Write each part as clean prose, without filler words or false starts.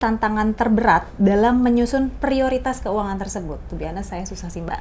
tantangan terberat dalam menyusun prioritas keuangan tersebut? To be honest, saya susah sih, Mbak.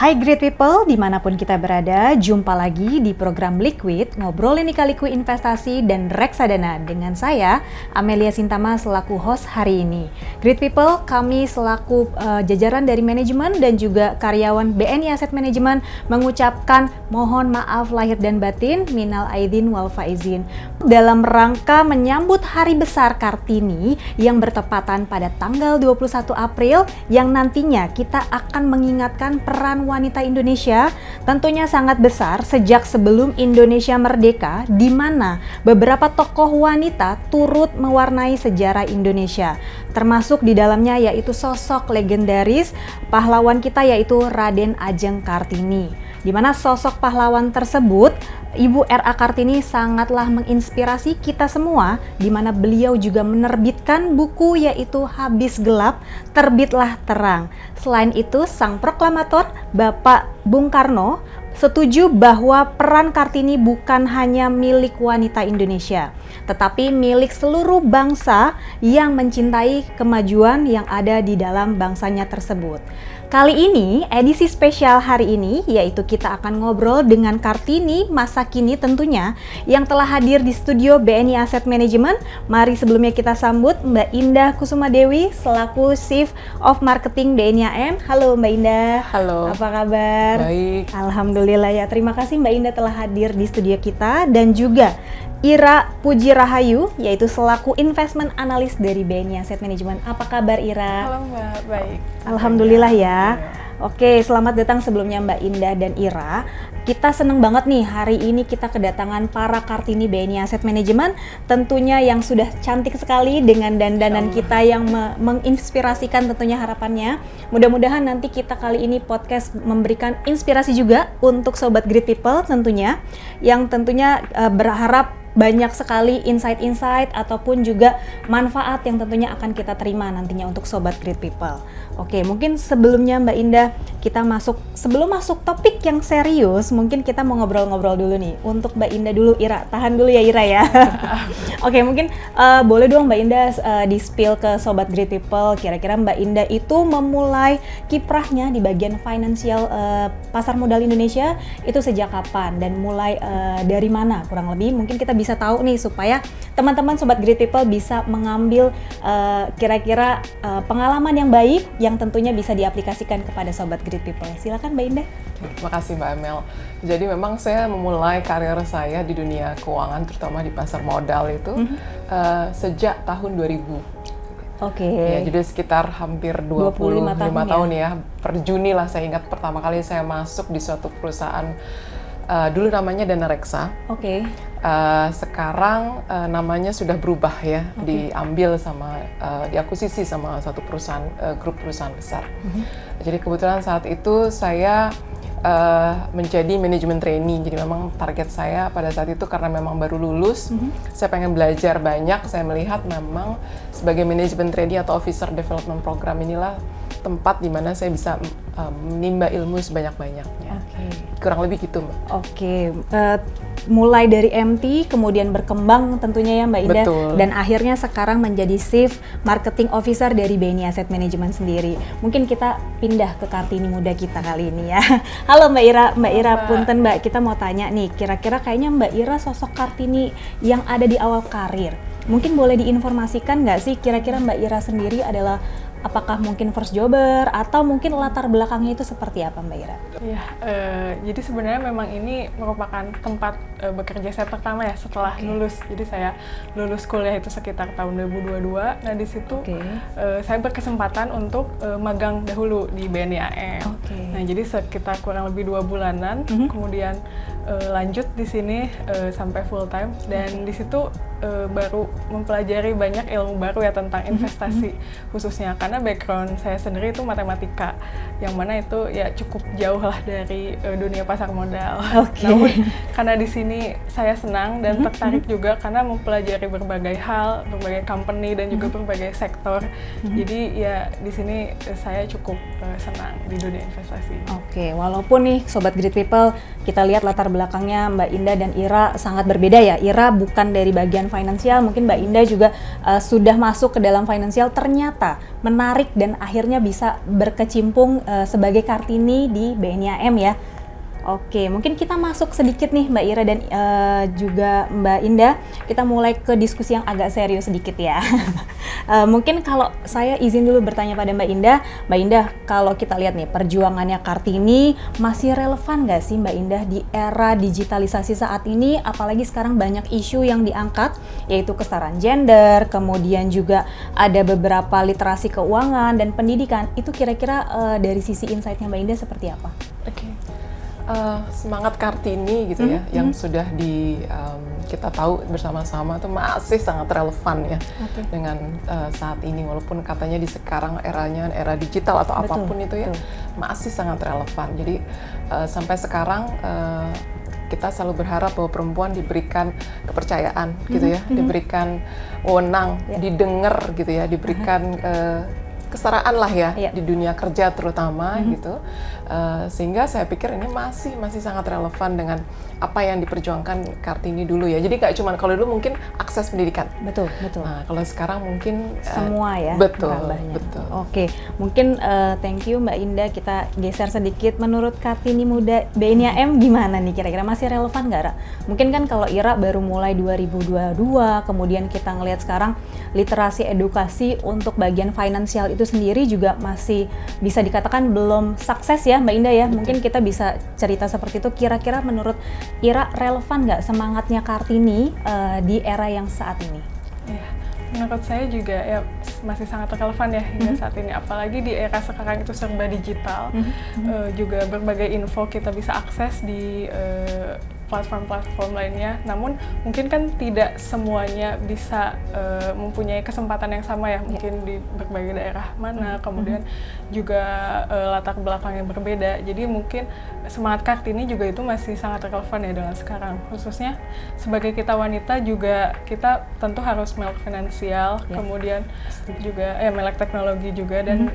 Hai great people, dimanapun kita berada, jumpa lagi di program Liquid, ngobrolin lika-liku investasi dan reksadana dengan saya, Amelia Sintama selaku host hari ini. Great people, kami selaku jajaran dari manajemen dan juga karyawan BNI Asset Management mengucapkan mohon maaf lahir dan batin, minal aidin wal faizin. Dalam rangka menyambut hari besar Kartini yang bertepatan pada tanggal 21 April yang nantinya kita akan mengingatkan peran wanita Indonesia tentunya sangat besar sejak sebelum Indonesia merdeka, di mana beberapa tokoh wanita turut mewarnai sejarah Indonesia, termasuk di dalamnya yaitu sosok legendaris pahlawan kita yaitu Raden Ajeng Kartini, di mana sosok pahlawan tersebut Ibu R.A. Kartini sangatlah menginspirasi kita semua, di mana beliau juga menerbitkan buku yaitu Habis Gelap, Terbitlah Terang. Selain itu, sang proklamator Bapak Bung Karno setuju bahwa peran Kartini bukan hanya milik wanita Indonesia, tetapi milik seluruh bangsa yang mencintai kemajuan yang ada di dalam bangsanya tersebut. Kali ini, edisi spesial hari ini, yaitu kita akan ngobrol dengan Kartini masa kini tentunya, yang telah hadir di studio BNI Asset Management. Mari sebelumnya kita sambut Mbak Indah Kusuma Dewi, selaku Chief of Marketing BNI AM. Halo Mbak Indah. Halo. Apa kabar? Baik. Alhamdulillah ya, terima kasih Mbak Indah telah hadir di studio kita, dan juga Ira Puji Rahayu, yaitu selaku Investment Analyst dari BNI Asset Management. Apa kabar Ira? Halo Mbak, baik. Alhamdulillah ya. Oke, selamat datang sebelumnya Mbak Indah dan Ira. Kita seneng banget nih hari ini kita kedatangan para Kartini BNI Asset Management, tentunya yang sudah cantik sekali dengan dandanan kita yang menginspirasikan tentunya harapannya. Mudah-mudahan nanti kita kali ini podcast memberikan inspirasi juga untuk Sobat Great People tentunya, yang tentunya berharap banyak sekali insight-insight ataupun juga manfaat yang tentunya akan kita terima nantinya untuk Sobat Great People. Oke, mungkin sebelumnya Mbak Indah, sebelum masuk topik yang serius, mungkin kita mau ngobrol-ngobrol dulu nih. Untuk Mbak Indah dulu, Ira, tahan dulu ya Ira ya. Oke, mungkin boleh dong Mbak Indah di-spill ke Sobat Great People, kira-kira Mbak Indah itu memulai kiprahnya di bagian financial pasar modal Indonesia itu sejak kapan dan mulai dari mana kurang lebih, mungkin kita bisa tahu nih supaya teman-teman Sobat Great People bisa mengambil kira-kira pengalaman yang baik yang tentunya bisa diaplikasikan kepada Sobat Great People. Silakan Mbak Indah. Terima kasih Mbak Amel. Jadi memang saya memulai karir saya di dunia keuangan, terutama di pasar modal itu sejak tahun 2000. Oke. Ya, jadi sekitar hampir 25 tahun ya. Per Juni lah saya ingat pertama kali saya masuk di suatu perusahaan, dulu namanya Dana Reksa. Oke. Sekarang namanya sudah berubah ya, diambil sama diakuisisi sama satu perusahaan, grup perusahaan besar. Jadi kebetulan saat itu saya menjadi manajemen trainee. Jadi memang target saya pada saat itu karena memang baru lulus, saya pengen belajar banyak. Saya melihat memang sebagai manajemen trainee atau officer development program inilah tempat di mana saya bisa menimba ilmu sebanyak-banyaknya. Kurang lebih gitu Mbak. Oke. Mulai dari MT, kemudian berkembang tentunya ya Mbak Indah. Betul. Dan akhirnya sekarang menjadi Chief Marketing Officer dari BNI Asset Management sendiri. Mungkin kita pindah ke Kartini muda kita kali ini ya. Halo Mbak Ira, Mbak Ira, punten Mbak, kita mau tanya nih, kira-kira kayaknya Mbak Ira sosok Kartini yang ada di awal karir. Mungkin boleh diinformasikan nggak sih kira-kira Mbak Ira sendiri adalah apakah mungkin first jobber atau mungkin latar belakangnya itu seperti apa Mbak Ira? Iya, jadi sebenarnya memang ini merupakan tempat bekerja saya pertama ya setelah lulus. Jadi saya lulus kuliah itu sekitar tahun 2022. Nah di situ saya berkesempatan untuk magang dahulu di BNI AM. Nah jadi sekitar kurang lebih 2 bulanan, kemudian lanjut di sini sampai full time. Dan di situ baru mempelajari banyak ilmu baru ya tentang investasi khususnya, karena background saya sendiri itu matematika, yang mana itu ya cukup jauh lah dari dunia pasar modal. Namun karena di sini saya senang dan tertarik juga karena mempelajari berbagai hal, berbagai company dan juga berbagai sektor. Jadi ya di sini saya cukup senang di dunia investasi. Oke, walaupun nih Sobat Great People, kita lihat latar belakangnya Mbak Indah dan Ira sangat berbeda ya. Ira bukan dari bagian finansial, mungkin Mbak Indah juga sudah masuk ke dalam finansial, ternyata menarik dan akhirnya bisa berkecimpung sebagai Kartini di BNI AM ya. Oke, mungkin kita masuk sedikit nih Mbak Ira dan juga Mbak Indah, kita mulai ke diskusi yang agak serius sedikit ya. Mungkin kalau saya izin dulu bertanya pada Mbak Indah, kalau kita lihat nih perjuangannya Kartini masih relevan nggak sih Mbak Indah di era digitalisasi saat ini, apalagi sekarang banyak isu yang diangkat, yaitu kesetaraan gender, kemudian juga ada beberapa literasi keuangan dan pendidikan, itu kira-kira dari sisi insight-nya Mbak Indah seperti apa? Oke. Semangat Kartini gitu ya, yang sudah kita tahu bersama-sama itu masih sangat relevan ya dengan saat ini, walaupun katanya di sekarang eranya era digital atau apapun itu ya masih sangat relevan. Jadi sampai sekarang kita selalu berharap bahwa perempuan diberikan kepercayaan gitu ya, diberikan wewenang, didengar gitu ya, diberikan kesetaraan lah ya di dunia kerja terutama gitu, sehingga saya pikir ini masih sangat relevan dengan apa yang diperjuangkan Kartini dulu ya. Jadi nggak cuma kalau dulu mungkin akses pendidikan, betul. Nah kalau sekarang mungkin semua ya, betul. Oke, mungkin thank you Mbak Indah. Kita geser sedikit. Menurut Kartini muda BNI AM gimana nih kira-kira, masih relevan nggak Ra? Mungkin kan kalau Ira baru mulai 2022, kemudian kita ngelihat sekarang literasi edukasi untuk bagian finansial itu sendiri juga masih bisa dikatakan belum sukses ya Mbak Indah ya. Mungkin kita bisa cerita seperti itu. Kira-kira menurut Ira relevan nggak semangatnya Kartini di era yang saat ini? Ya, menurut saya juga ya masih sangat relevan ya hingga saat ini. Apalagi di era sekarang itu serba digital, juga berbagai info kita bisa akses di platform-platform lainnya. Namun mungkin kan tidak semuanya bisa mempunyai kesempatan yang sama ya, mungkin di berbagai daerah mana, kemudian juga latar belakang yang berbeda. Jadi mungkin semangat Kartini juga itu masih sangat relevan ya dengan sekarang. Khususnya sebagai kita wanita juga kita tentu harus melek finansial, kemudian juga melek teknologi juga, dan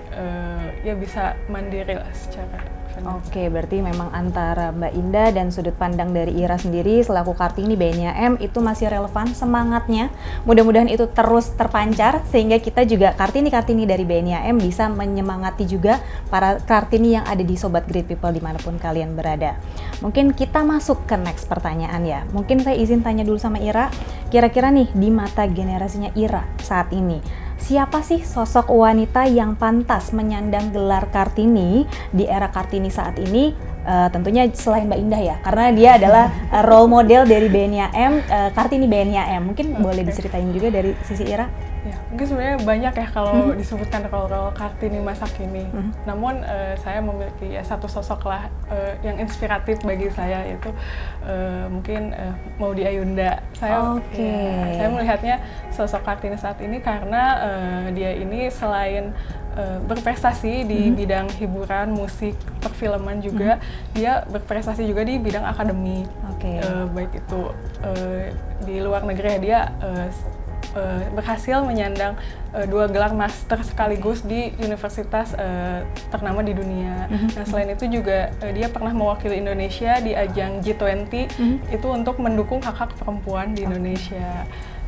ya bisa mandiri lah secara. Oke, berarti memang antara Mbak Indah dan sudut pandang dari Ira sendiri selaku Kartini BNI AM itu masih relevan semangatnya. Mudah-mudahan itu terus terpancar sehingga kita juga Kartini dari BNI AM bisa menyemangati juga para Kartini yang ada di Sobat Great People dimanapun kalian berada. Mungkin kita masuk ke next pertanyaan ya. Mungkin saya izin tanya dulu sama Ira, kira-kira nih di mata generasinya Ira saat ini, siapa sih sosok wanita yang pantas menyandang gelar Kartini di era Kartini saat ini? Tentunya selain Mbak Indah ya, karena dia adalah role model dari BNI AM, Kartini BNI AM. Mungkin boleh diceritain juga dari sisi Ira? Ya, mungkin sebenarnya banyak ya kalau disebutkan role-role Kartini masa kini. Namun saya memiliki ya satu sosok lah yang inspiratif bagi saya, yaitu mungkin Maudy Ayunda. Saya melihatnya sosok Kartini saat ini karena dia ini selain berprestasi di bidang hiburan, musik, perfilman juga, dia berprestasi juga di bidang akademi. Baik itu di luar negeri ya, dia berhasil menyandang 2 gelar master sekaligus di universitas ternama di dunia. Nah, selain itu juga dia pernah mewakili Indonesia di ajang G20 itu untuk mendukung hak-hak perempuan di Indonesia.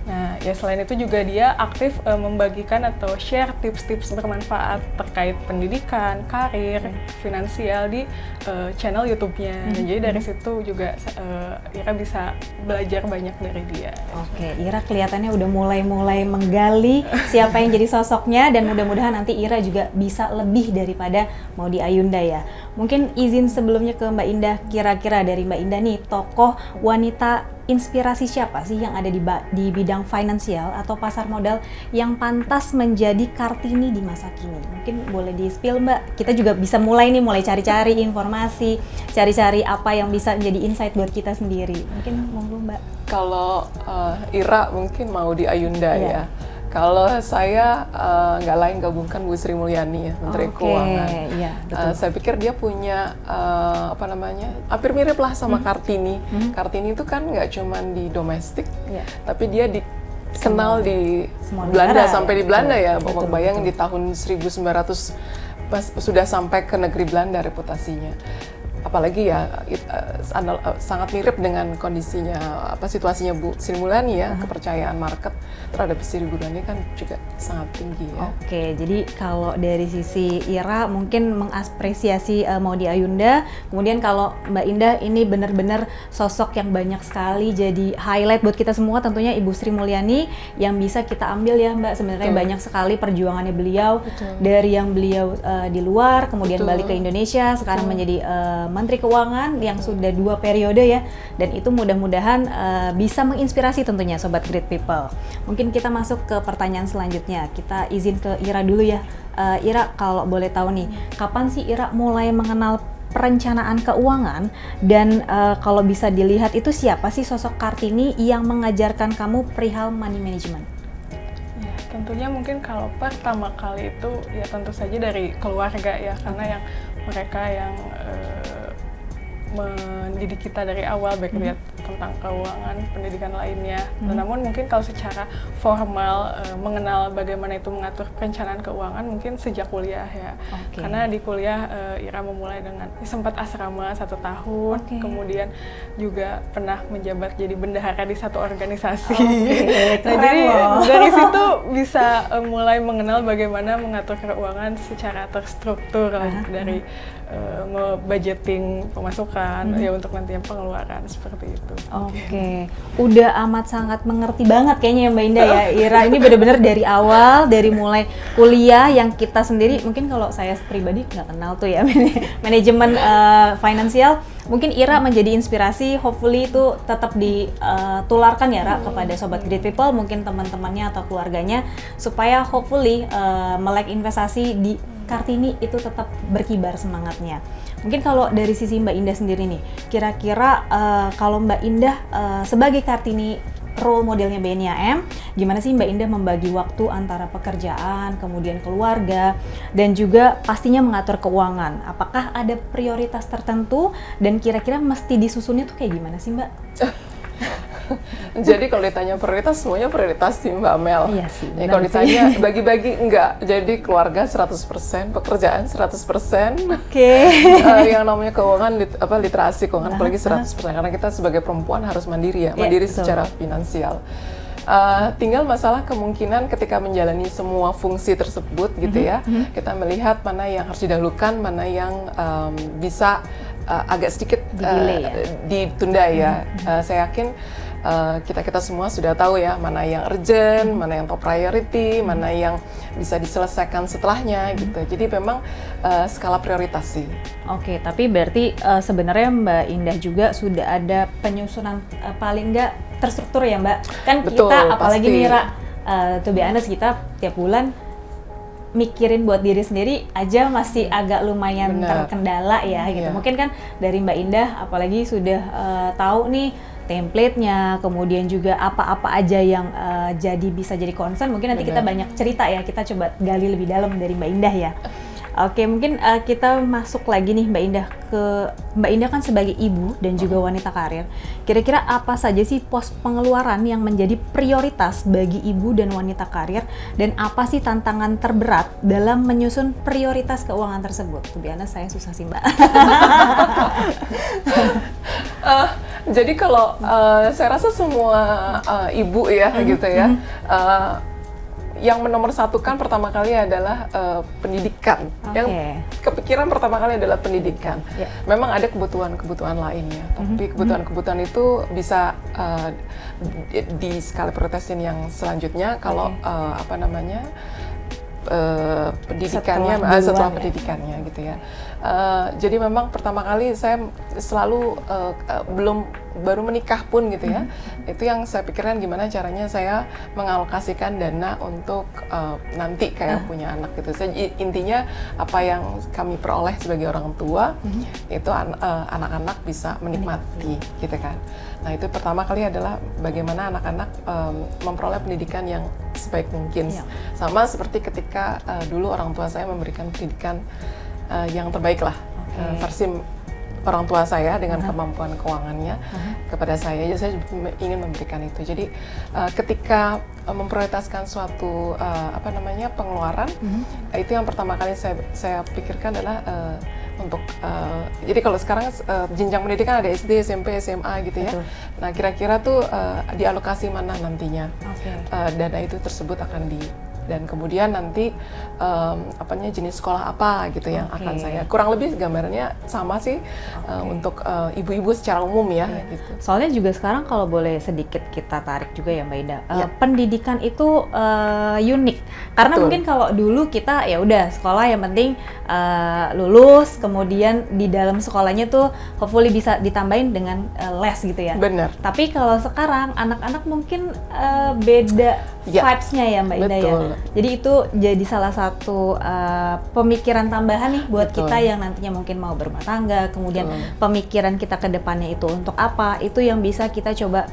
Nah, ya selain itu juga dia aktif membagikan atau share tips-tips bermanfaat terkait pendidikan, karir, finansial di channel YouTube-nya. Nah, jadi dari situ juga Ira bisa belajar banyak dari dia. Oke, Ira kelihatannya udah mulai menggali siapa yang jadi sosoknya, dan mudah-mudahan nanti Ira juga bisa lebih daripada Maudy Ayunda ya. Mungkin izin sebelumnya ke Mbak Indah, kira-kira dari Mbak Indah nih, tokoh wanita inspirasi siapa sih yang ada di bidang finansial atau pasar modal yang pantas menjadi Kartini di masa kini? Mungkin boleh di-spill Mbak, kita juga bisa mulai cari-cari informasi, cari-cari apa yang bisa menjadi insight buat kita sendiri. Mungkin monggo Mbak. Kalau Ira mungkin mau di Ayunda ya. Kalau saya nggak lain gabungkan Bu Sri Mulyani ya, Menteri Keuangan. Iya, betul. Saya pikir dia punya hampir mirip lah sama Kartini. Kartini itu kan nggak cuma di domestik, tapi dia dikenal di Belanda sampai di Belanda ya. Bayangin di tahun 1900 sudah sampai ke negeri Belanda reputasinya. Apalagi ya sangat mirip dengan kondisinya situasinya Bu Sri Mulyani ya, kepercayaan market terhadap Sri Mulyani kan juga sangat tinggi ya. Oke, jadi kalau dari sisi Ira mungkin mengapresiasi Maudy Ayunda, kemudian kalau Mbak Indah ini benar-benar sosok yang banyak sekali jadi highlight buat kita semua, tentunya Ibu Sri Mulyani yang bisa kita ambil ya Mbak, sebenarnya banyak sekali perjuangannya beliau. Dari yang beliau di luar, kemudian balik ke Indonesia, sekarang menjadi Menteri Keuangan yang sudah 2 periode ya, dan itu mudah-mudahan bisa menginspirasi tentunya Sobat Great People. Mungkin kita masuk ke pertanyaan selanjutnya, kita izin ke Ira dulu ya. Ira, kalau boleh tahu nih, kapan sih Ira mulai mengenal perencanaan keuangan, dan kalau bisa dilihat itu siapa sih sosok Kartini yang mengajarkan kamu perihal money management? Tentunya mungkin kalau pertama kali itu ya tentu saja dari keluarga ya, karena yang mereka yang mendidik kita dari awal, baik lihat tentang keuangan, pendidikan lainnya. Namun mungkin kalau secara formal mengenal bagaimana itu mengatur perencanaan keuangan mungkin sejak kuliah ya. Karena di kuliah Ira memulai dengan sempat asrama 1 tahun, kemudian juga pernah menjabat jadi bendahara di satu organisasi. Nah, jadi dari situ bisa mulai mengenal bagaimana mengatur keuangan secara terstruktur dari budgeting pemasukan ya untuk nantinya pengeluaran seperti itu. Oke, udah amat sangat mengerti banget kayaknya ya Mbak Indah ya. Ira ini benar-benar dari awal, dari mulai kuliah yang kita sendiri, mungkin kalau saya pribadi nggak kenal tuh ya manajemen finansial. Mungkin Ira menjadi inspirasi, hopefully itu tetap ditularkan ya Ra kepada Sobat Great People, mungkin teman-temannya atau keluarganya, supaya hopefully melek investasi di Kartini itu tetap berkibar semangatnya. Mungkin kalau dari sisi Mbak Indah sendiri nih, kira-kira kalau Mbak Indah sebagai Kartini role modelnya BNI-AM, gimana sih Mbak Indah membagi waktu antara pekerjaan, kemudian keluarga, dan juga pastinya mengatur keuangan? Apakah ada prioritas tertentu dan kira-kira mesti disusunnya tuh kayak gimana sih Mbak? Jadi kalau ditanya prioritas, semuanya prioritas sih Mbak Mel. Iya sih. Ya, kalau ditanya bagi-bagi enggak. Jadi keluarga 100%, pekerjaan 100%. Yang namanya keuangan, literasi keuangan apalagi 100%. Karena kita sebagai perempuan harus mandiri ya, mandiri secara finansial. Tinggal masalah kemungkinan ketika menjalani semua fungsi tersebut gitu ya, kita melihat mana yang harus didahulukan, mana yang bisa agak sedikit ditunda ya. Saya yakin kita semua sudah tahu ya mana yang urgent, mana yang top priority, mana yang bisa diselesaikan setelahnya gitu. Jadi memang skala prioritas sih. Oke, tapi berarti sebenarnya Mbak Indah juga sudah ada penyusunan paling nggak terstruktur ya Mbak? Kan betul, kita apalagi pasti. Mira, to be honest, kita tiap bulan mikirin buat diri sendiri aja masih agak lumayan terkendala ya gitu. Mungkin kan dari Mbak Indah apalagi sudah tahu nih template-nya, kemudian juga apa-apa aja yang jadi bisa jadi concern. Mungkin nanti kita banyak cerita ya, kita coba gali lebih dalam dari Mbak Indah ya. Oke, mungkin kita masuk lagi nih Mbak Indah Mbak Indah kan sebagai ibu dan juga wanita karir. Kira-kira apa saja sih pos pengeluaran yang menjadi prioritas bagi ibu dan wanita karir, dan apa sih tantangan terberat dalam menyusun prioritas keuangan tersebut? Kebiasaan saya susah sih Mbak. Jadi kalau saya rasa semua ibu ya gitu ya, yang menomorsatukan pertama kali adalah pendidikan. Yang kepikiran pertama kali adalah pendidikan. Memang ada kebutuhan-kebutuhan lainnya, tapi kebutuhan-kebutuhan itu bisa di skala prioritasin yang selanjutnya kalau pendidikannya setelah pendidikannya gitu ya. Jadi memang pertama kali saya selalu baru menikah pun gitu ya, itu yang saya pikirkan gimana caranya saya mengalokasikan dana untuk nanti kayak punya anak gitu. Intinya apa yang kami peroleh sebagai orang tua itu anak-anak bisa menikmati gitu kan. Nah itu pertama kali adalah bagaimana anak-anak memperoleh pendidikan yang sebaik mungkin. Sama seperti ketika dulu orang tua saya memberikan pendidikan yang terbaik lah, versi orang tua saya dengan kemampuan keuangannya kepada saya. Jadi saya ingin memberikan itu. Jadi ketika memprioritaskan suatu pengeluaran, itu yang pertama kali saya pikirkan adalah untuk jadi kalau sekarang jenjang pendidikan ada SD, SMP, SMA gitu ya. Betul. Nah kira-kira tuh dialokasi mana nantinya dana itu tersebut akan dan kemudian nanti jenis sekolah apa gitu yang akan saya, kurang lebih gambarnya sama sih untuk ibu-ibu secara umum ya gitu. Soalnya juga sekarang kalau boleh sedikit kita tarik juga ya Mbak Indah, pendidikan itu unik karena mungkin kalau dulu kita ya udah sekolah yang penting lulus, kemudian di dalam sekolahnya tuh hopefully bisa ditambahin dengan les gitu ya. Benar. Tapi kalau sekarang anak-anak mungkin beda vibes-nya ya Mbak Indah ya. Jadi itu jadi salah satu pemikiran tambahan nih buat kita yang nantinya mungkin mau berumah tangga, kemudian pemikiran kita ke depannya itu untuk apa, itu yang bisa kita coba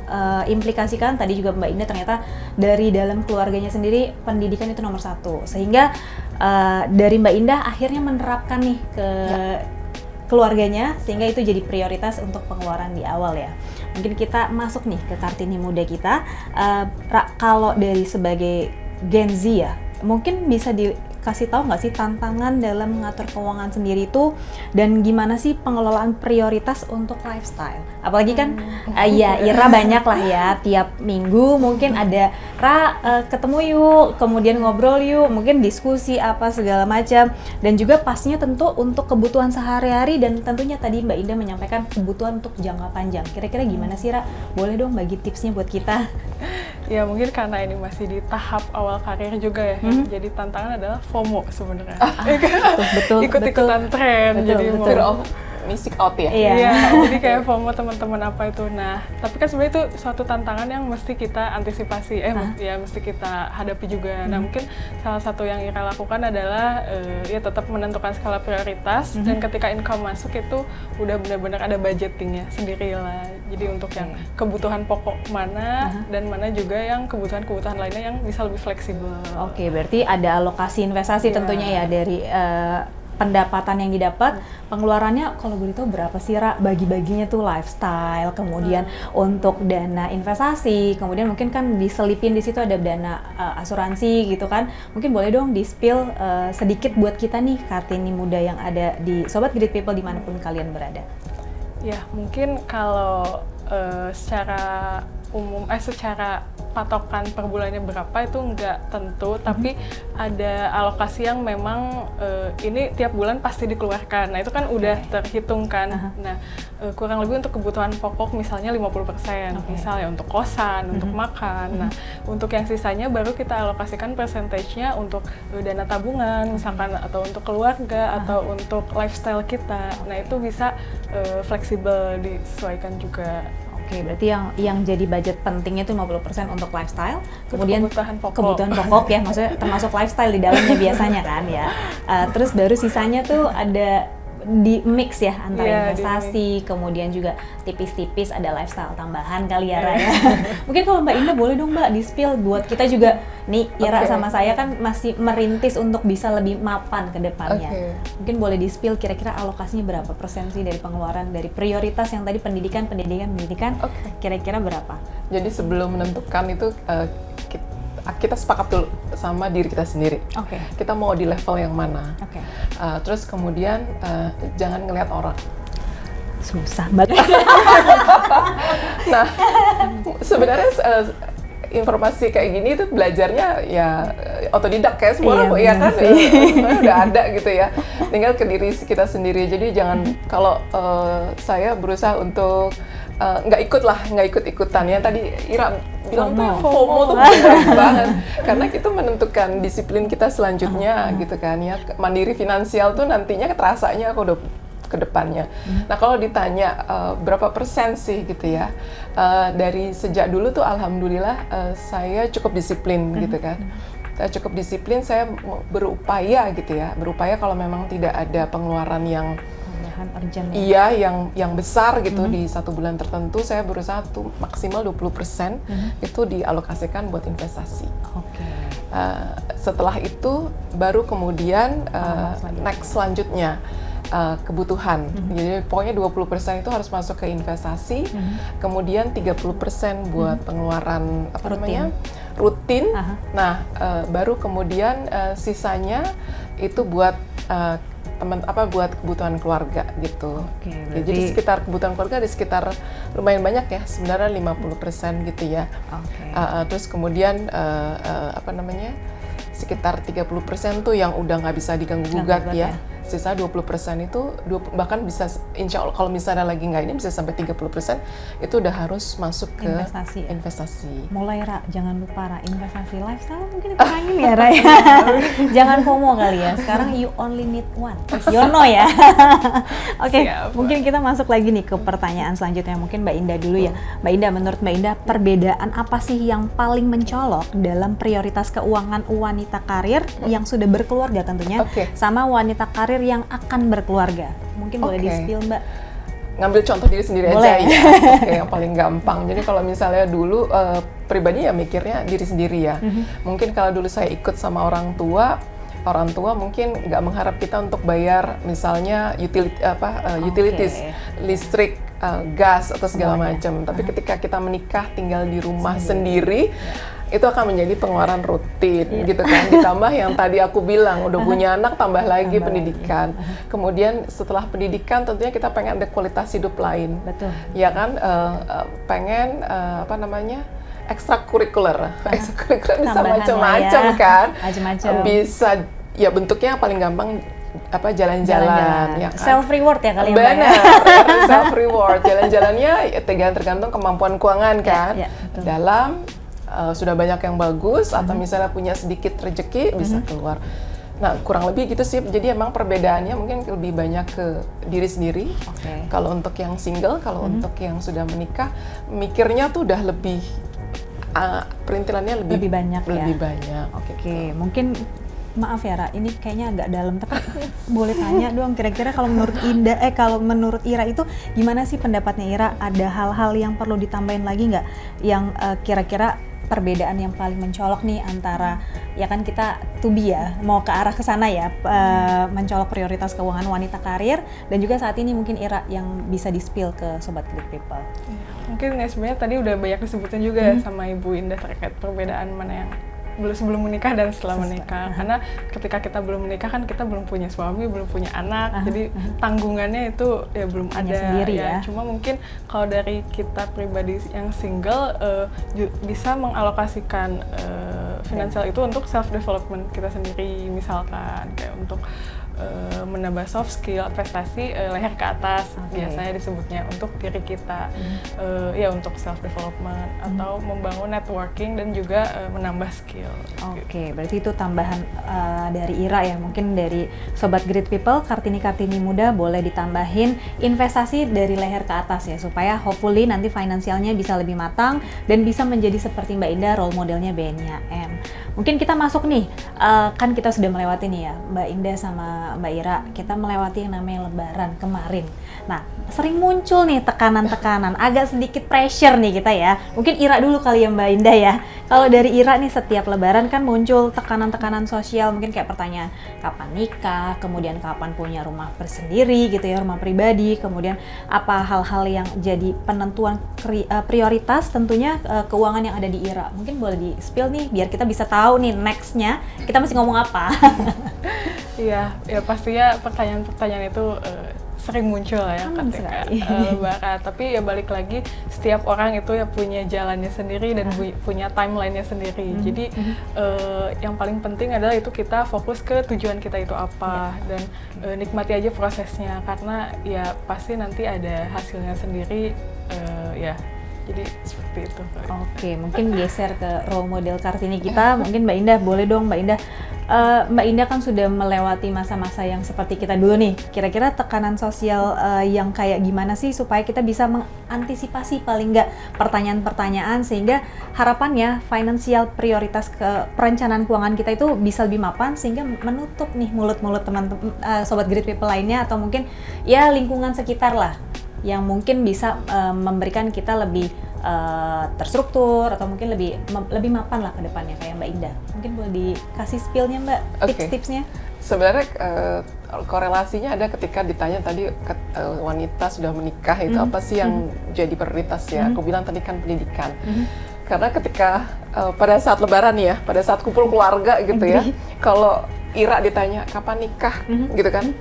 implikasikan. Tadi juga Mbak Indah ternyata dari dalam keluarganya sendiri pendidikan itu nomor satu, sehingga dari Mbak Indah akhirnya menerapkan nih ke keluarganya, sehingga itu jadi prioritas untuk pengeluaran di awal ya. Mungkin kita masuk nih ke Kartini muda kita. Kalau dari sebagai Gen Z ya, mungkin bisa dikasih tahu nggak sih tantangan dalam mengatur keuangan sendiri itu, dan gimana sih pengelolaan prioritas untuk lifestyle? Apalagi kan Ira banyak lah ya, tiap minggu mungkin ada ketemu yuk, kemudian ngobrol yuk, mungkin diskusi apa segala macam, dan juga pastinya tentu untuk kebutuhan sehari-hari, dan tentunya tadi Mbak Indah menyampaikan kebutuhan untuk jangka panjang. Kira-kira gimana sih Ra? Boleh dong bagi tipsnya buat kita? Ya mungkin karena ini masih di tahap awal karir juga ya, jadi tantangan adalah FOMO sebenarnya. Betul. Ikut-ikutan tren, jadi fear of missing out ya. Iya, jadi kayak FOMO teman-teman apa itu. Nah, tapi kan sebenarnya itu suatu tantangan yang mesti kita antisipasi, mesti kita hadapi juga. Nah, mungkin salah satu yang Ira lakukan adalah ya tetap menentukan skala prioritas, dan ketika income masuk itu udah benar-benar ada budgetingnya sendiri lah. Jadi untuk yang kebutuhan pokok mana, dan mana juga yang kebutuhan-kebutuhan lainnya yang bisa lebih fleksibel. Oke, berarti ada alokasi investasi tentunya ya dari pendapatan yang didapat, pengeluarannya kalau boleh tahu berapa sih Ra? Bagi-baginya tuh lifestyle, kemudian untuk dana investasi, kemudian mungkin kan diselipin di situ ada dana asuransi gitu kan. Mungkin boleh dong di-spill sedikit buat kita nih Kartini muda yang ada di Sobat Great People dimanapun kalian berada. Ya, mungkin kalau secara umum, secara patokan per bulannya berapa itu nggak tentu, tapi ada alokasi yang memang ini tiap bulan pasti dikeluarkan. Nah itu kan udah terhitung kan. Nah kurang lebih untuk kebutuhan pokok misalnya 50%, misalnya untuk kosan, untuk makan. Nah untuk yang sisanya baru kita alokasikan persentasenya untuk dana tabungan misalkan, atau untuk keluarga, atau untuk lifestyle kita. Nah itu bisa fleksibel disesuaikan juga. Oke, berarti yang jadi budget pentingnya itu 50% untuk lifestyle, kemudian kebutuhan pokok ya, maksudnya termasuk lifestyle di dalamnya biasanya kan ya. Terus baru sisanya tuh ada di mix ya antara investasi, kemudian juga tipis-tipis ada lifestyle tambahan kali ya Ra ya. Mungkin kalau Mbak Indah boleh dong Mbak di-spill buat kita juga nih, Ira sama saya kan masih merintis untuk bisa lebih mapan ke depannya. Mungkin boleh di-spill kira-kira alokasinya berapa persen sih dari pengeluaran dari prioritas yang tadi pendidikan, kira-kira berapa? Jadi sebelum menentukan itu kita sepakat dulu sama diri kita sendiri. Kita mau di level yang mana. Terus kemudian jangan ngelihat orang. Susah banget. Nah, sebenarnya informasi kayak gini itu belajarnya ya otodidak kayak semua orang ya kan, udah ada gitu ya. Tinggal ke diri kita sendiri. Jadi jangan, kalau saya berusaha untuk nggak ikut-ikutan ya. Tadi Ira bilang tuh FOMO. FOMO tuh benar banget, karena itu menentukan disiplin kita selanjutnya gitu kan ya. Mandiri finansial tuh nantinya terasanya aku udah ke depannya. Nah kalau ditanya berapa persen sih gitu ya, dari sejak dulu tuh alhamdulillah saya cukup disiplin gitu kan. Saya cukup disiplin, saya berupaya gitu ya, berupaya kalau memang tidak ada pengeluaran yang urgent ya. iya yang besar gitu di satu bulan tertentu, saya berusaha tuh maksimal 20% itu dialokasikan buat investasi. Oke. Setelah itu baru kemudian next selanjutnya kebutuhan. Jadi pokoknya 20% itu harus masuk ke investasi, kemudian 30% buat pengeluaran rutin. Nah, baru kemudian sisanya itu buat buat kebutuhan keluarga gitu. Oke, Ya, jadi sekitar kebutuhan keluarga ada sekitar lumayan banyak ya, sebenarnya 50% gitu ya. Oke. Terus kemudian sekitar 30% tuh yang udah nggak bisa diganggu gugat ya. Sisa 20% itu bahkan bisa, insya Allah kalau misalnya lagi nggak ini bisa sampai 30% itu udah harus masuk ke investasi. Mulai Ra, jangan lupa Ra, investasi lifestyle mungkin dikurangin ya Ra ya. Jangan FOMO kali ya, sekarang you only need one, you know ya. Oke, mungkin kita masuk lagi nih ke pertanyaan selanjutnya, mungkin Mbak Indah dulu ya. Mbak Indah, menurut Mbak Indah, perbedaan apa sih yang paling mencolok dalam prioritas keuangan wanita karir yang sudah berkeluarga tentunya, sama wanita karir yang akan berkeluarga? Mungkin boleh di-spill Mbak. Ngambil contoh diri sendiri aja ya. Yang paling gampang. Jadi kalau misalnya dulu pribadi ya mikirnya diri sendiri ya. Mungkin kalau dulu saya ikut sama orang tua mungkin nggak mengharap kita untuk bayar misalnya utilities, listrik, gas atau segala macam. Tapi ketika kita menikah tinggal di rumah sendiri, itu akan menjadi pengeluaran rutin gitu kan. Ditambah yang tadi aku bilang udah punya anak, tambah lagi pendidikan. Kemudian setelah pendidikan tentunya kita pengen ada kualitas hidup lain. Betul. Ya kan, pengen ekstrakurikuler. Ekstrakurikuler bisa macam-macam kan. Bisa ya bentuknya paling gampang jalan-jalan ya kan? Self reward ya kali ya. Benar, self reward. Jalan-jalannya ya tergantung kemampuan keuangan kan. Dalam sudah banyak yang bagus atau misalnya punya sedikit rezeki bisa keluar. Nah, kurang lebih gitu sih. Jadi emang perbedaannya mungkin lebih banyak ke diri sendiri. Kalau untuk yang single, kalau untuk yang sudah menikah, mikirnya tuh udah lebih perintilannya lebih banyak. Oke, mungkin maaf ya Ra, ini kayaknya agak dalam, tapi boleh tanya dong, kira-kira kalau menurut menurut Ira itu gimana sih pendapatnya Ira? Ada hal-hal yang perlu ditambahin lagi nggak? Yang kira-kira perbedaan yang paling mencolok nih antara, ya kan kita to be ya, mau ke arah kesana ya, mencolok prioritas keuangan wanita karir, dan juga saat ini mungkin Ira yang bisa di-spill ke Sobat Great People. Mungkin ya sebenarnya tadi udah banyak disebutin juga sama Ibu Indah terkait perbedaan mana yang sebelum menikah dan setelah menikah. Karena ketika kita belum menikah kan kita belum punya suami, belum punya anak, jadi tanggungannya itu ya belum ada sendiri ya. Cuma mungkin kalau dari kita pribadi yang single bisa mengalokasikan finansial itu untuk self development kita sendiri, misalkan kayak untuk menambah soft skill, prestasi leher ke atas biasanya disebutnya untuk diri kita, ya untuk self development atau membangun networking dan juga menambah skill. Berarti itu tambahan dari Ira ya, mungkin dari Sobat Great People, Kartini muda boleh ditambahin investasi dari leher ke atas ya, supaya hopefully nanti finansialnya bisa lebih matang dan bisa menjadi seperti Mbak Indah, role modelnya BNI AM. Mungkin kita masuk nih, kan kita sudah melewati nih ya, Mbak Indah sama Mbak Ira, kita melewati yang namanya Lebaran kemarin. Nah, sering muncul nih tekanan-tekanan, agak sedikit pressure nih kita ya. Mungkin Ira dulu kali ya Mbak Indah ya. Kalau dari Ira nih, setiap Lebaran kan muncul tekanan-tekanan sosial, mungkin kayak pertanyaan kapan nikah, kemudian kapan punya rumah bersendiri gitu ya, rumah pribadi, kemudian apa hal-hal yang jadi penentuan prioritas tentunya keuangan yang ada di Ira. Mungkin boleh di-spill nih biar kita bisa tahu nih next-nya kita mesti ngomong apa. Iya, ya pastinya pertanyaan-pertanyaan itu sering muncul ya ketika lebaran. Tapi ya balik lagi, setiap orang itu ya punya jalannya sendiri dan punya timelinenya sendiri. Jadi yang paling penting adalah itu kita fokus ke tujuan kita itu apa, dan nikmati aja prosesnya, karena ya pasti nanti ada hasilnya sendiri. Ya jadi seperti itu. Oke, mungkin geser ke role model Kartini kita. Mungkin Mbak Indah, boleh dong Mbak Indah. Mbak Indah kan sudah melewati masa-masa yang seperti kita dulu nih. Kira-kira tekanan sosial yang kayak gimana sih supaya kita bisa mengantisipasi paling nggak pertanyaan-pertanyaan, sehingga harapannya finansial prioritas ke perencanaan keuangan kita itu bisa lebih mapan, sehingga menutup nih mulut-mulut teman-teman sobat Great People lainnya, atau mungkin ya lingkungan sekitar lah, yang mungkin bisa memberikan kita lebih terstruktur, atau mungkin lebih mapan lah ke depannya kayak Mbak Indah. Mungkin boleh dikasih spill-nya Mbak, tips-tipsnya? Sebenarnya korelasinya ada ketika ditanya tadi wanita sudah menikah itu apa sih yang jadi prioritas ya? Aku bilang tadi kan pendidikan. Karena ketika pada saat lebaran ya, pada saat kumpul keluarga gitu ya, kalau Ira ditanya kapan nikah gitu kan,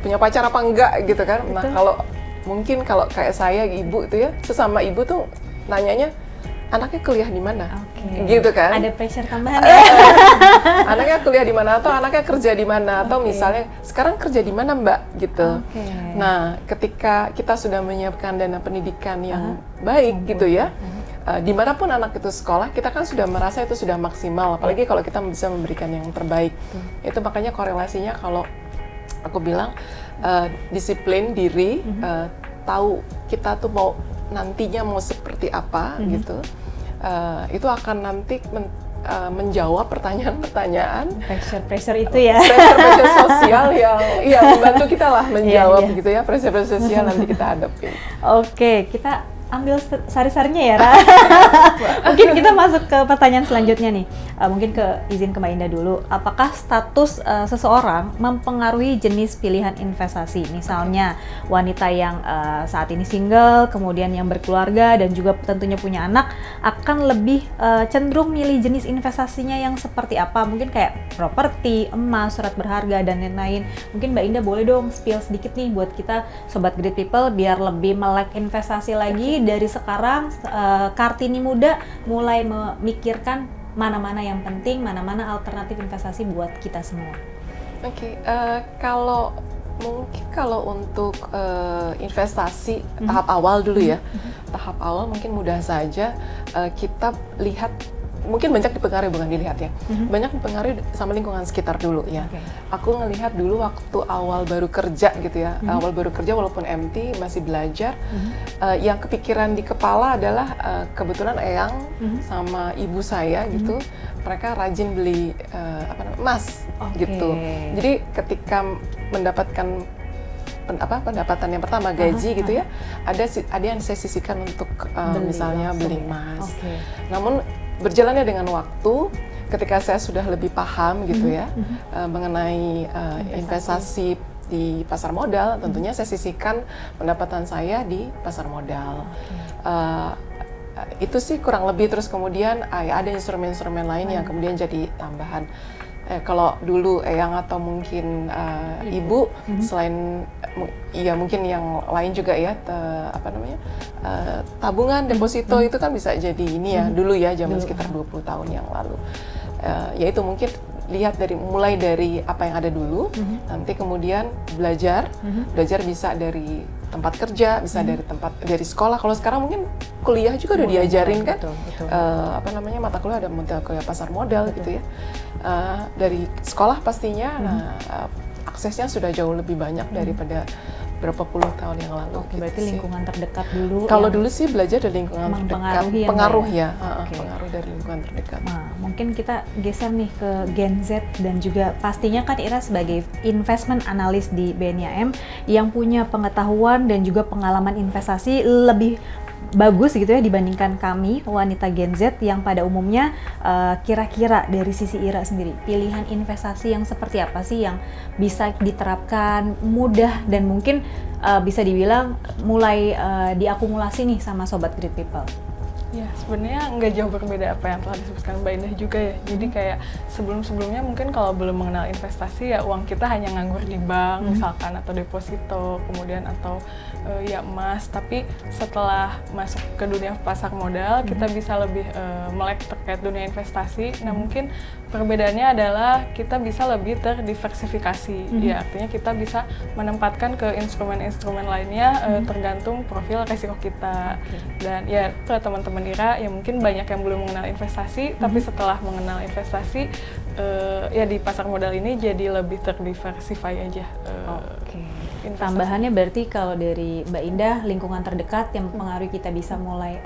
punya pacar apa enggak gitu kan. Nah mungkin kalau kayak saya, ibu itu ya, sesama ibu tuh nanyanya, anaknya kuliah di mana? Gitu kan? Ada pressure tambahan ya? Anaknya kuliah di mana, atau anaknya kerja di mana, atau misalnya sekarang kerja di mana Mbak? Gitu. Nah, ketika kita sudah menyiapkan dana pendidikan yang baik gitu ya, dimanapun anak itu sekolah, kita kan sudah merasa itu sudah maksimal, apalagi kalau kita bisa memberikan yang terbaik. Itu makanya korelasinya kalau aku bilang, disiplin diri, tahu kita tuh nantinya mau seperti apa gitu, itu akan nanti menjawab pertanyaan-pertanyaan, pressure itu ya, pressure sosial yang membantu kita lah menjawab gitu ya, pressure sosial nanti kita hadapin. Oke, kita ambil sari-sarinya ya, Ra. Mungkin kita masuk ke pertanyaan selanjutnya nih. Mungkin izin ke Mbak Indah dulu. Apakah status seseorang mempengaruhi jenis pilihan investasi? Misalnya wanita yang saat ini single, kemudian yang berkeluarga dan juga tentunya punya anak, akan lebih cenderung milih jenis investasinya yang seperti apa? Mungkin kayak properti, emas, surat berharga dan lain-lain. Mungkin Mbak Indah boleh dong spill sedikit nih buat kita sobat Great People biar lebih melek investasi lagi. Dari sekarang Kartini muda mulai memikirkan mana-mana yang penting, mana-mana alternatif investasi buat kita semua. Kalau untuk investasi tahap awal dulu ya, tahap awal mungkin mudah saja kita lihat. Mungkin banyak dipengaruhi, bukan dilihat ya, banyak dipengaruhi sama lingkungan sekitar dulu ya. Aku ngelihat dulu waktu awal baru kerja gitu ya, awal baru kerja walaupun MT masih belajar, yang kepikiran di kepala adalah kebetulan Eyang sama ibu saya gitu, mereka rajin beli emas gitu. Jadi ketika mendapatkan pendapatan yang pertama gaji gitu ya, ada yang saya sisihkan untuk misalnya beli emas. Namun berjalannya dengan waktu, ketika saya sudah lebih paham gitu ya mengenai investasi di pasar modal, tentunya saya sisihkan pendapatan saya di pasar modal. Itu sih kurang lebih. Terus kemudian ada instrumen-instrumen lain yang kemudian jadi tambahan. Kalau dulu Eyang atau mungkin ibu, selain ya mungkin yang lain juga ya, tabungan, deposito itu kan bisa jadi ini ya, dulu ya, zaman sekitar 20 tahun yang lalu. Ya itu mungkin lihat mulai dari apa yang ada dulu, nanti kemudian belajar bisa dari tempat kerja, bisa dari sekolah. Kalau sekarang mungkin kuliah juga udah diajarin kan, mata kuliah ada mata kuliah pasar modal gitu ya. Dari sekolah pastinya, aksesnya sudah jauh lebih banyak daripada berapa puluh tahun yang lalu. Gitu berarti lingkungan terdekat dulu. Kalau dulu sih belajar dari lingkungan terdekat, pengaruh dari lingkungan terdekat. Nah, mungkin kita geser nih ke Gen Z, dan juga pastinya kan Ira sebagai investment analyst di BNIM yang punya pengetahuan dan juga pengalaman investasi lebih bagus gitu ya dibandingkan kami wanita Gen Z yang pada umumnya. Kira-kira dari sisi Ira sendiri, pilihan investasi yang seperti apa sih yang bisa diterapkan mudah dan mungkin bisa dibilang mulai diakumulasi nih sama sobat Great People? Ya, sebenarnya nggak jauh berbeda apa yang telah disebutkan Mbak Indah juga ya. Jadi kayak sebelum-sebelumnya mungkin kalau belum mengenal investasi ya uang kita hanya nganggur di bank misalkan atau deposito, kemudian atau ya emas. Tapi setelah masuk ke dunia pasar modal, kita bisa lebih melek terkait dunia investasi. Nah, mungkin perbedaannya adalah kita bisa lebih terdiversifikasi. Ya, artinya kita bisa menempatkan ke instrumen-instrumen lainnya tergantung profil resiko kita. Dan ya ke teman-teman Ira ya mungkin banyak yang belum mengenal investasi, tapi setelah mengenal investasi ya di pasar modal ini jadi lebih terdiversify aja. Tambahannya berarti kalau dari Mbak Indah, lingkungan terdekat yang mempengaruhi kita bisa mulai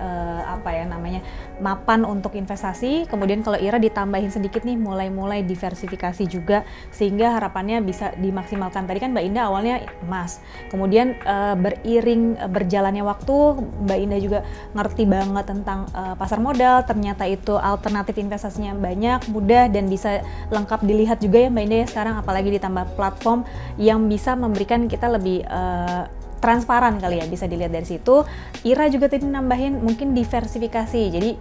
mapan untuk investasi. Kemudian kalau Ira ditambahin sedikit nih, mulai diversifikasi juga, sehingga harapannya bisa dimaksimalkan. Tadi kan Mbak Indah awalnya emas, kemudian beriring berjalannya waktu, Mbak Indah juga ngerti banget tentang pasar modal. Ternyata itu alternatif investasinya banyak, mudah, dan bisa lengkap dilihat juga ya Mbak Indah ya sekarang, apalagi ditambah platform yang bisa memberikan kita lebih transparan kali ya, bisa dilihat dari situ. Ira juga tadi nambahin mungkin diversifikasi, jadi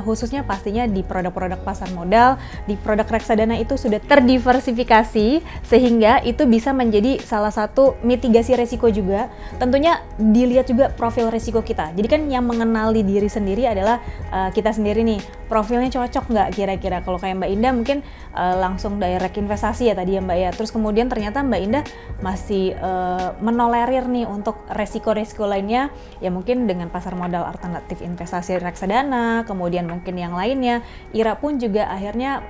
khususnya pastinya di produk-produk pasar modal, di produk reksadana itu sudah terdiversifikasi sehingga itu bisa menjadi salah satu mitigasi resiko juga. Tentunya dilihat juga profil resiko kita, jadi kan yang mengenali diri sendiri adalah kita sendiri nih, profilnya cocok nggak kira-kira. Kalau kayak Mbak Indah mungkin langsung direct investasi ya tadi ya Mbak ya, terus kemudian ternyata Mbak Indah masih menolerir nih untuk resiko-resiko lainnya, ya mungkin dengan pasar modal alternatif investasi reksadana, kemudian mungkin yang lainnya. Ira pun juga akhirnya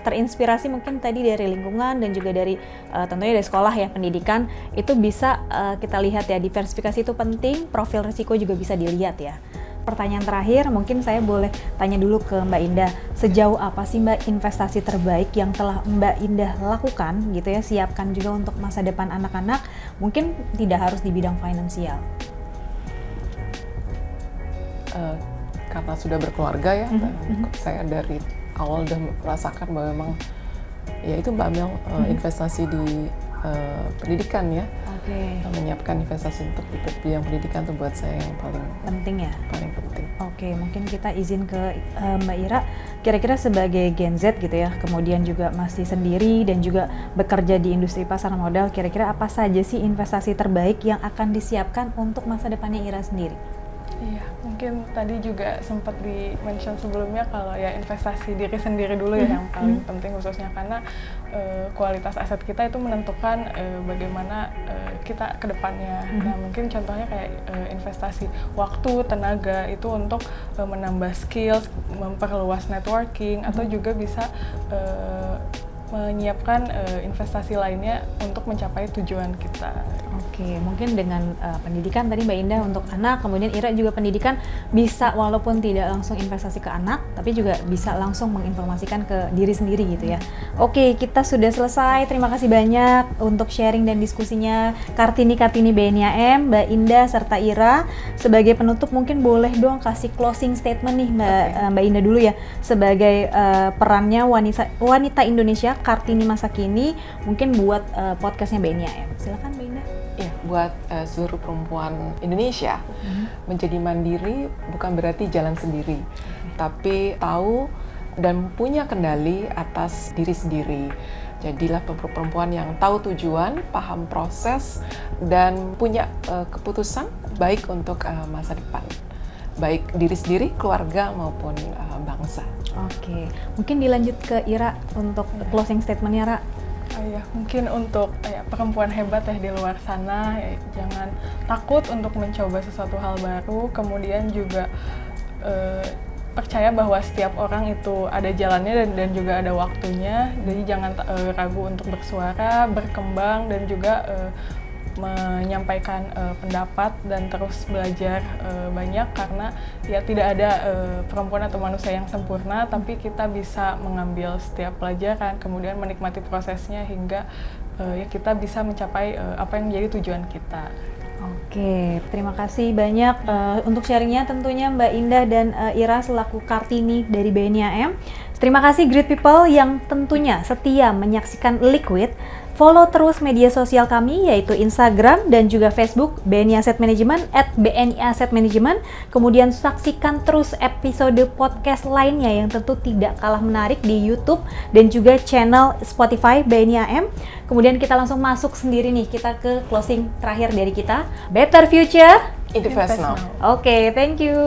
terinspirasi mungkin tadi dari lingkungan dan juga dari tentunya dari sekolah ya, pendidikan, itu bisa kita lihat ya, diversifikasi itu penting, profil risiko juga bisa dilihat ya. Pertanyaan terakhir, mungkin saya boleh tanya dulu ke Mbak Indah, sejauh apa sih Mbak investasi terbaik yang telah Mbak Indah lakukan gitu ya, siapkan juga untuk masa depan anak-anak, mungkin tidak harus di bidang finansial. Karena sudah berkeluarga ya, saya dari awal udah merasakan bahwa memang ya itu Mbak Amel, investasi di pendidikan ya. Menyiapkan investasi untuk di bidang pendidikan itu buat saya yang paling penting ya. Paling penting. Mungkin kita izin ke Mbak Ira, kira-kira sebagai Gen Z gitu ya, kemudian juga masih sendiri dan juga bekerja di industri pasar modal, kira-kira apa saja sih investasi terbaik yang akan disiapkan untuk masa depannya Ira sendiri? Iya, mungkin tadi juga sempat di-mention sebelumnya kalau ya investasi diri sendiri dulu ya yang paling penting, khususnya karena kualitas aset kita itu menentukan bagaimana kita ke depannya. Nah, mungkin contohnya kayak investasi waktu, tenaga itu untuk menambah skills, memperluas networking, atau juga bisa menyiapkan investasi lainnya untuk mencapai tujuan kita. Mungkin dengan pendidikan tadi Mbak Indah untuk anak, kemudian Ira juga pendidikan bisa walaupun tidak langsung investasi ke anak, tapi juga bisa langsung menginformasikan ke diri sendiri gitu ya. Kita sudah selesai. Terima kasih banyak untuk sharing dan diskusinya Kartini BNI AM, Mbak Indah serta Ira. Sebagai penutup mungkin boleh dong kasih closing statement nih Mbak Indah dulu ya, sebagai perannya wanita Indonesia Kartini masa kini, mungkin buat podcastnya BNI AM. Silakan Mbak Indah. Ya, buat seluruh perempuan Indonesia, menjadi mandiri bukan berarti jalan sendiri, tapi tahu dan punya kendali atas diri sendiri. Jadilah perempuan yang tahu tujuan, paham proses, dan punya keputusan baik untuk masa depan, baik diri sendiri, keluarga, maupun bangsa. Mungkin dilanjut ke Ira untuk closing statement-nya, Ra. Mungkin untuk perempuan hebat ya di luar sana, jangan takut untuk mencoba sesuatu hal baru, kemudian juga percaya bahwa setiap orang itu ada jalannya dan juga ada waktunya, jadi jangan ragu untuk bersuara, berkembang, dan juga menyampaikan pendapat dan terus belajar banyak, karena ya tidak ada perempuan atau manusia yang sempurna, tapi kita bisa mengambil setiap pelajaran, kemudian menikmati prosesnya hingga ya kita bisa mencapai apa yang menjadi tujuan kita. Terima kasih banyak untuk sharingnya tentunya Mbak Indah dan Ira selaku Kartini dari BNI AM. Terima kasih great people yang tentunya setia menyaksikan Liquid. Follow terus media sosial kami yaitu Instagram dan juga Facebook BNI Asset Management @BNI Asset Management. Kemudian saksikan terus episode podcast lainnya yang tentu tidak kalah menarik di YouTube dan juga channel Spotify BNI AM. Kemudian kita langsung masuk sendiri nih, kita ke closing terakhir dari kita. Better Future, Invest Now. Oke, thank you.